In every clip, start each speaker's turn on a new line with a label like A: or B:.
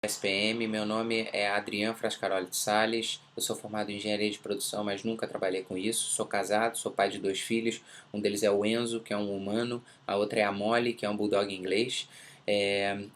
A: SPM, meu nome é Adrian Frascaroli de Sales, eu sou formado em Engenharia de Produção, mas nunca trabalhei com isso, sou casado, sou pai de 2 filhos, um deles é o Enzo, que é um humano, a outra é a Molly, que é um bulldog inglês.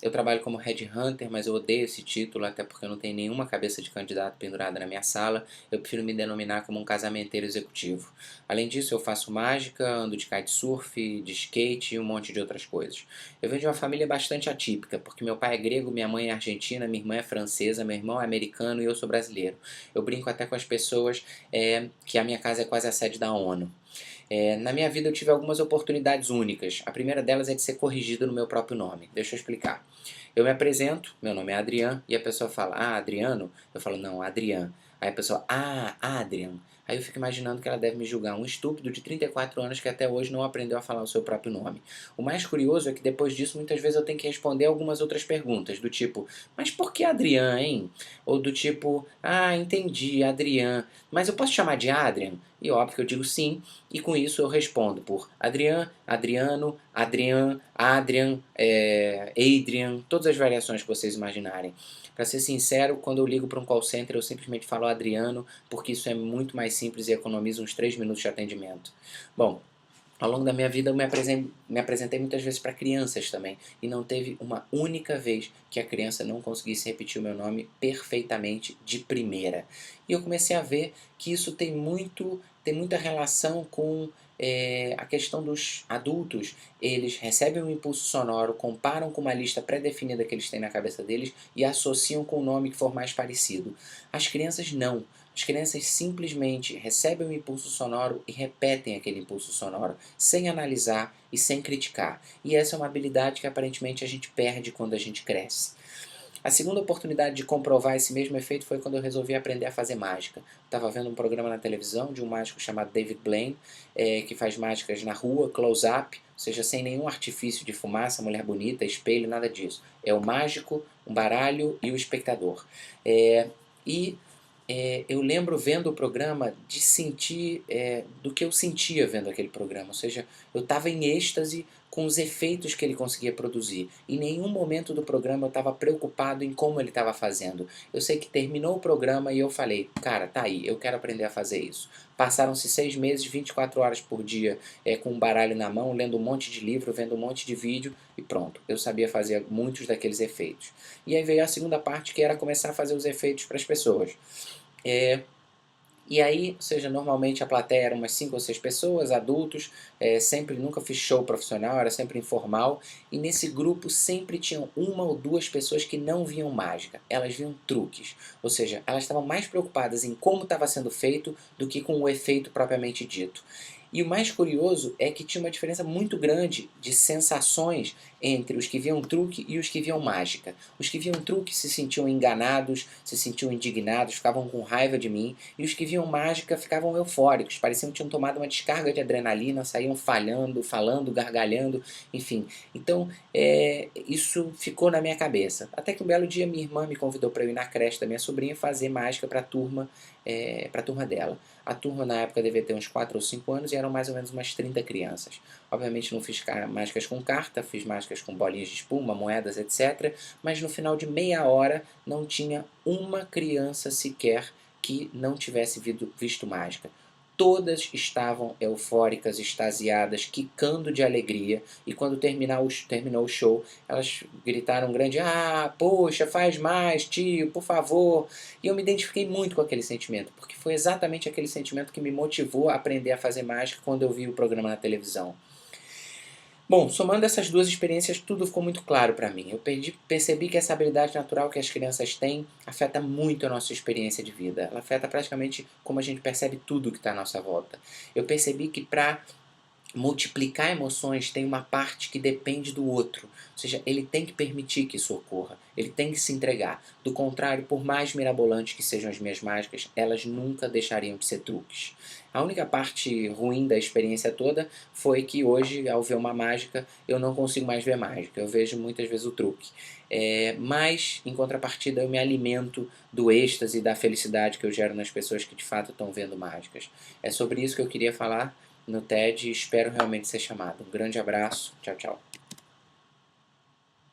A: Eu trabalho como headhunter, mas eu odeio esse título, até porque eu não tenho nenhuma cabeça de candidato pendurada na minha sala, eu prefiro me denominar como um casamenteiro executivo. Além disso, eu faço mágica, ando de kitesurf, de skate e um monte de outras coisas. Eu venho de uma família bastante atípica, porque meu pai é grego, minha mãe é argentina, minha irmã é francesa, meu irmão é americano e eu sou brasileiro. Eu brinco até com as pessoas que a minha casa é quase a sede da ONU. Na minha vida eu tive algumas oportunidades únicas. A primeira delas é de ser corrigido no meu próprio nome. Deixa eu explicar. Eu me apresento, meu nome é Adrian, e a pessoa fala, ah, Adriano? Eu falo, não, Adrian. Aí a pessoa, ah, Adrian. Aí eu fico imaginando que ela deve me julgar um estúpido de 34 anos que até hoje não aprendeu a falar o seu próprio nome. O mais curioso é que depois disso muitas vezes eu tenho que responder algumas outras perguntas, do tipo, mas por que Adrian, hein? Ou do tipo, ah, entendi, Adrian, mas eu posso chamar de Adrian? E óbvio que eu digo sim, e com isso eu respondo por Adrian, Adriano, Adrian, Adrian, Adrian, todas as variações que vocês imaginarem. Para ser sincero, quando eu ligo para um call center eu simplesmente falo Adriano, porque isso é muito mais simples e economiza uns 3 minutos de atendimento. Bom, ao longo da minha vida eu me apresentei muitas vezes para crianças também, e não teve uma única vez que a criança não conseguisse repetir o meu nome perfeitamente de primeira. E eu comecei a ver que isso tem muita relação com a questão dos adultos. Eles recebem um impulso sonoro, comparam com uma lista pré-definida que eles têm na cabeça deles e associam com o nome que for mais parecido. As crianças não. As crianças simplesmente recebem um impulso sonoro e repetem aquele impulso sonoro, sem analisar e sem criticar. E essa é uma habilidade que aparentemente a gente perde quando a gente cresce. A segunda oportunidade de comprovar esse mesmo efeito foi quando eu resolvi aprender a fazer mágica. Estava vendo um programa na televisão de um mágico chamado David Blaine, que faz mágicas na rua, close-up, ou seja, sem nenhum artifício de fumaça, mulher bonita, espelho, nada disso. É o mágico, um baralho e o espectador. E eu lembro vendo o programa de sentir do que eu sentia vendo aquele programa, ou seja, eu estava em êxtase com os efeitos que ele conseguia produzir. Em nenhum momento do programa eu estava preocupado em como ele estava fazendo. Eu sei que terminou o programa e eu falei, cara, tá aí, eu quero aprender a fazer isso. Passaram-se 6 meses, 24 horas por dia, com um baralho na mão, lendo um monte de livro, vendo um monte de vídeo e pronto. Eu sabia fazer muitos daqueles efeitos. E aí veio a segunda parte, que era começar a fazer os efeitos para as pessoas. E aí, ou seja, normalmente a plateia era umas 5 ou 6 pessoas, adultos, sempre nunca fiz show profissional, era sempre informal, e nesse grupo sempre tinham uma ou duas pessoas que não viam mágica, elas viam truques, ou seja, elas estavam mais preocupadas em como estava sendo feito do que com o efeito propriamente dito. E o mais curioso é que tinha uma diferença muito grande de sensações entre os que viam truque e os que viam mágica. Os que viam truque se sentiam enganados, se sentiam indignados, ficavam com raiva de mim, e os que viam mágica ficavam eufóricos, pareciam que tinham tomado uma descarga de adrenalina, saíam falando, gargalhando, enfim. Então, isso ficou na minha cabeça. Até que um belo dia minha irmã me convidou para eu ir na creche da minha sobrinha fazer mágica para a turma dela. A turma na época devia ter uns 4 ou 5 anos e eram mais ou menos umas 30 crianças. Obviamente não fiz mágicas com carta, fiz mágicas com bolinhas de espuma, moedas, etc. Mas no final de meia hora não tinha uma criança sequer que não tivesse visto mágica. Todas estavam eufóricas, extasiadas, quicando de alegria, e quando terminou o show, elas gritaram grande, ah, poxa, faz mais, tio, por favor. E eu me identifiquei muito com aquele sentimento, porque foi exatamente aquele sentimento que me motivou a aprender a fazer mágica quando eu vi o programa na televisão. Bom, somando essas duas experiências, tudo ficou muito claro para mim. Eu percebi que essa habilidade natural que as crianças têm afeta muito a nossa experiência de vida. Ela afeta praticamente como a gente percebe tudo que está à nossa volta. Eu percebi que para multiplicar emoções tem uma parte que depende do outro, ou seja, ele tem que permitir que isso ocorra, ele tem que se entregar. Do contrário, por mais mirabolantes que sejam as minhas mágicas, elas nunca deixariam de ser truques. A única parte ruim da experiência toda foi que hoje, ao ver uma mágica, eu não consigo mais ver mágica, eu vejo muitas vezes o truque. Mas, em contrapartida, eu me alimento do êxtase e da felicidade que eu gero nas pessoas que de fato estão vendo mágicas. É sobre isso que eu queria falar no TED e espero realmente ser chamado. Um grande abraço. Tchau, tchau.